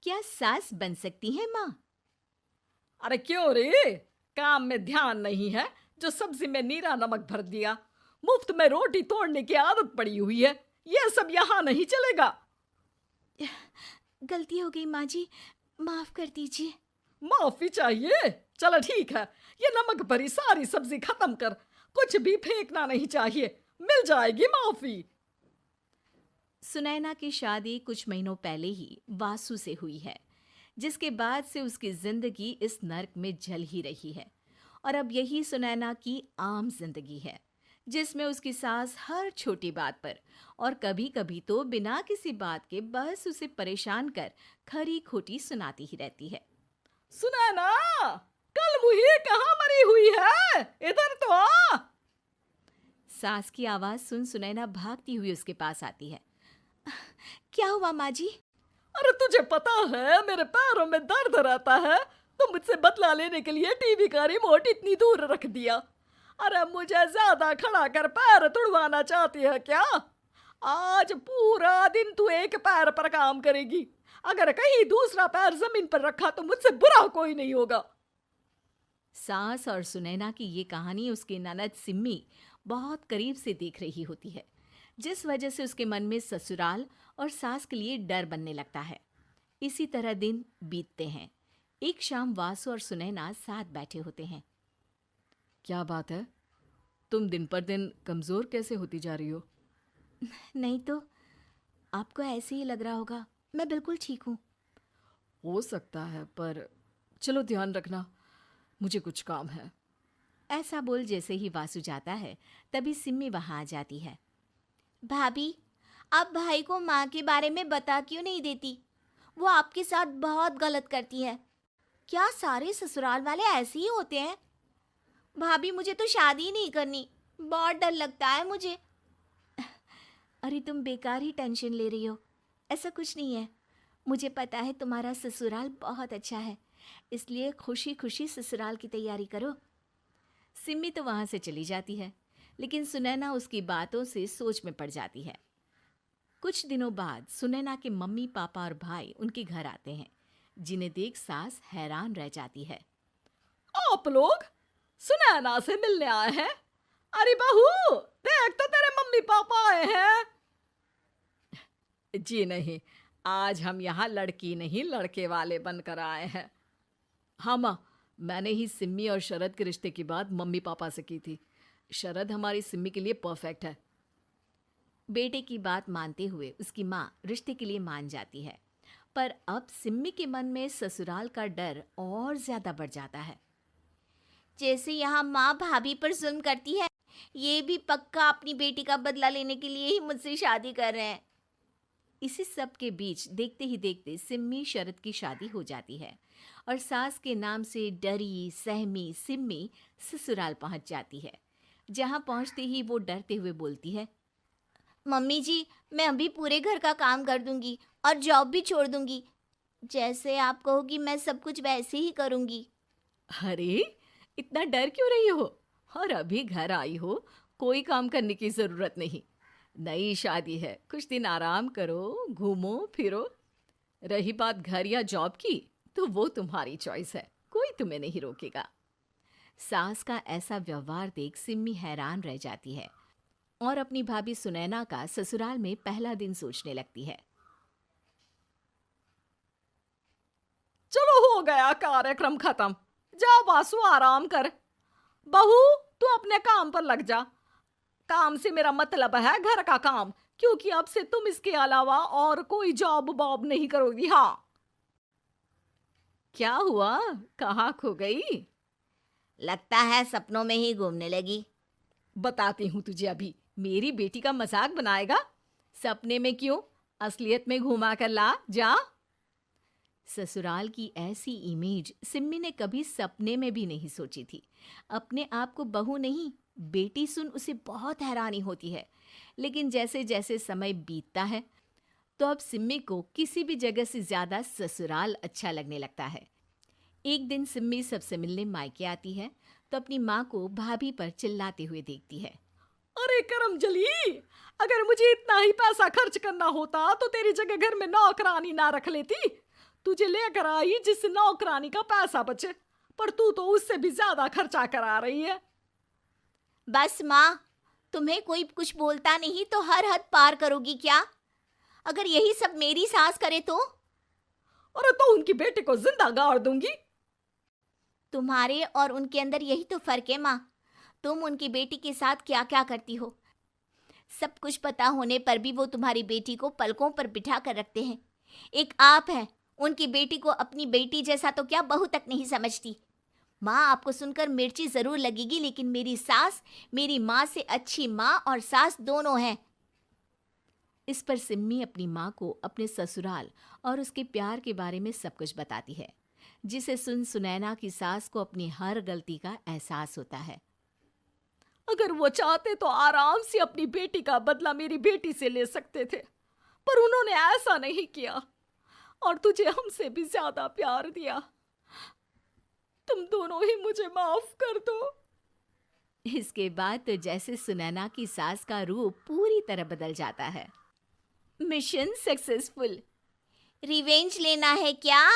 क्या सास बन सकती है माँ? अरे क्यों रे? काम में ध्यान नहीं है जो सब्जी में नीरा नमक भर दिया। मुफ्त में रोटी तोड़ने की आदत पड़ी हुई है। ये सब यहाँ नहीं चलेगा। गलती हो गई माँ जी, माफ कर दीजिए। माफी चाहिए? चलो ठीक है, ये नमक भरी सारी सब्जी खत्म कर। कुछ भी फेंकना नहीं चाहिए, मिल जाएगी माफी। सुनैना की शादी कुछ महीनों पहले ही वासु से हुई है, जिसके बाद से उसकी जिंदगी इस नर्क में जल ही रही है। और अब यही सुनैना की आम जिंदगी है, जिसमें उसकी सास हर छोटी बात पर और कभी कभी तो बिना किसी बात के बस उसे परेशान कर खरी खोटी सुनाती ही रहती है। सुनैना, कल मुही कहाँ मरी हुई है? इधर तो आ। सास की आवाज सुन सुनैना भागती हुई उसके पास आती है। क्या हुआ माँ जी? अरे तुझे पता है मेरे पैरों में दर्द रहता है, तो मुझसे बदला लेने के लिए टीवी का रिमोट इतनी दूर रख दिया। अरे मुझे ज्यादा खड़ा कर पैर तुड़वाना चाहती है क्या? आज पूरा दिन तू एक पैर पर काम करेगी। अगर कहीं दूसरा पैर जमीन पर रखा तो मुझसे बुरा कोई नहीं होगा। सास और सुनैना की ये कहानी उसकी ननद सिम्मी बहुत करीब से देख रही होती है, जिस वजह से उसके मन में ससुराल और सास के लिए डर बनने लगता है। इसी तरह दिन बीतते हैं। एक शाम वासु और सुनैना साथ बैठे होते हैं। क्या बात है? तुम दिन पर दिन कमजोर कैसे होती जा रही हो? नहीं तो, आपको ऐसे ही लग रहा होगा। मैं बिल्कुल ठीक हूँ। हो सकता है, पर चलो ध्यान रखना, मुझे कुछ काम है। ऐसा बोल जैसे ही वासु जाता है, तभी सिम्मी वहां आ जाती है। भाभी, आप भाई को माँ के बारे में बता क्यों नहीं देती? वो आपके साथ बहुत गलत करती है। क्या सारे ससुराल वाले ऐसे ही होते हैं? भाभी, मुझे तो शादी ही नहीं करनी, बहुत डर लगता है मुझे। अरे तुम बेकार ही टेंशन ले रही हो, ऐसा कुछ नहीं है। मुझे पता है तुम्हारा ससुराल बहुत अच्छा है, इसलिए खुशी खुशी ससुराल की तैयारी करो। सिम्मी तो वहां से चली जाती है, लेकिन सुनैना उसकी बातों से सोच में पड़ जाती है। कुछ दिनों बाद सुनैना के मम्मी पापा और भाई उनके घर आते हैं, जिन्हें देख सास हैरान रह जाती है। आप लोग सुनैना से मिलने आए हैं? अरे बहू, देख तो तेरे मम्मी पापा आए हैं। जी नहीं, आज हम यहाँ लड़की नहीं लड़के वाले बनकर आए हैं। हाँ माँ, मैंने ही सिम्मी और शरद के रिश्ते की बात मम्मी पापा से की थी। शरद हमारी सिम्मी के लिए परफेक्ट है। बेटे की बात मानते हुए उसकी माँ रिश्ते के लिए मान जाती है, पर अब सिम्मी के मन में ससुराल का डर और ज्यादा बढ़ जाता है। जैसे यहाँ माँ भाभी पर जुल्म करती है, ये भी पक्का अपनी बेटी का बदला लेने के लिए ही मुझसे शादी कर रहे हैं। इसी सब के बीच देखते ही देखते सिम्मी शरद की शादी हो जाती है और सास के नाम से डरी सहमी सिम्मी ससुराल पहुंच जाती है। जहां पहुंचते ही वो डरते हुए बोलती है, मम्मी जी, मैं अभी पूरे घर का काम कर दूंगी और जॉब भी छोड़ दूंगी। जैसे आप कहोगी मैं सब कुछ वैसे ही करूंगी। अरे, इतना डर क्यों रही हो? और अभी घर आई हो, कोई काम करने की जरूरत नहीं। नई शादी है, कुछ दिन आराम करो, घूमो फिरो। रही बात घर या जॉब की, तो वो तुम्हारी चॉइस है, कोई तुम्हें नहीं रोकेगा। सास का ऐसा व्यवहार देख सिम्मी हैरान रह जाती है और अपनी भाभी सुनैना का ससुराल में पहला दिन सोचने लगती है। चलो हो गया कार्यक्रम खत्म। जा वासु, आराम कर। बहू, तू अपने काम पर लग जा। काम से मेरा मतलब है घर का काम, क्योंकि अब से तुम इसके अलावा और कोई जॉब वॉब नहीं करोगी। हाँ। क्या हुआ, कहाँ खो गई? लगता है सपनों में ही घूमने लगी। बताती हूँ तुझे अभी। मेरी बेटी का मजाक बनाएगा? सपने में क्यों, असलियत में घुमा कर ला। जा। ससुराल की ऐसी इमेज सिम्मी ने कभी सपने में भी नहीं सोची थी। अपने आप को बहू नहीं, बेटी सुन उसे बहुत हैरानी होती है। लेकिन जैसे जैसे समय बीतता है, तो अब सिम्मी को किसी भी जगह से ज्यादा ससुराल अच्छा लगने लगता है। एक दिन सिम्मी सबसे मिलने मायके आती है, तो अपनी माँ को भाभी पर चिल्लाते हुए देखती है। अरे करमजली, अगर मुझे इतना ही पैसा खर्च करना होता तो तेरी जगह घर में नौकरानी ना रख लेती। तुझे लेकर आई जिससे नौकरानी का पैसा बचे, पर तू तो उससे भी ज्यादा खर्चा करा रही है। बस माँ, तुम्हें कोई कुछ बोलता नहीं तो हर हद पार करोगी क्या? अगर यही सब मेरी सास करे तो? अरे तो उनकी बेटी को जिंदा गाड़ दूंगी। तुम्हारे और उनके अंदर यही तो फर्क है माँ। तुम उनकी बेटी के साथ क्या क्या करती हो, सब कुछ पता होने पर भी वो तुम्हारी बेटी को पलकों पर बिठा कर रखते हैं। एक आप है, उनकी बेटी को अपनी बेटी जैसा तो क्या बहू तक नहीं समझती। माँ, आपको सुनकर मिर्ची जरूर लगेगी, लेकिन मेरी सास मेरी माँ से अच्छी माँ और सास दोनों हैं। इस पर सिम्मी अपनी माँ को अपने ससुराल और उसके प्यार के बारे में सब कुछ बताती है, जिसे सुन सुनैना की सास को अपनी हर गलती का एहसास होता है। अगर वो चाहते तो आराम से अपनी बेटी का बदला मेरी बेटी से ले सकते थे, पर उन्होंने ऐसा नहीं किया और तुझे हमसे भी ज्यादा प्यार दिया। तुम दोनों ही मुझे माफ कर दो। इसके बाद तो जैसे सुनैना की सास का रूप पूरी तरह बदल जाता है। Mission successful. रिवेंज लेना है क्या?